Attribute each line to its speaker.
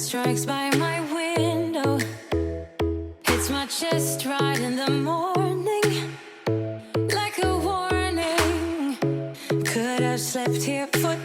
Speaker 1: strikes by my window, hits my chest right in the morning, like a warning. Could have slept here for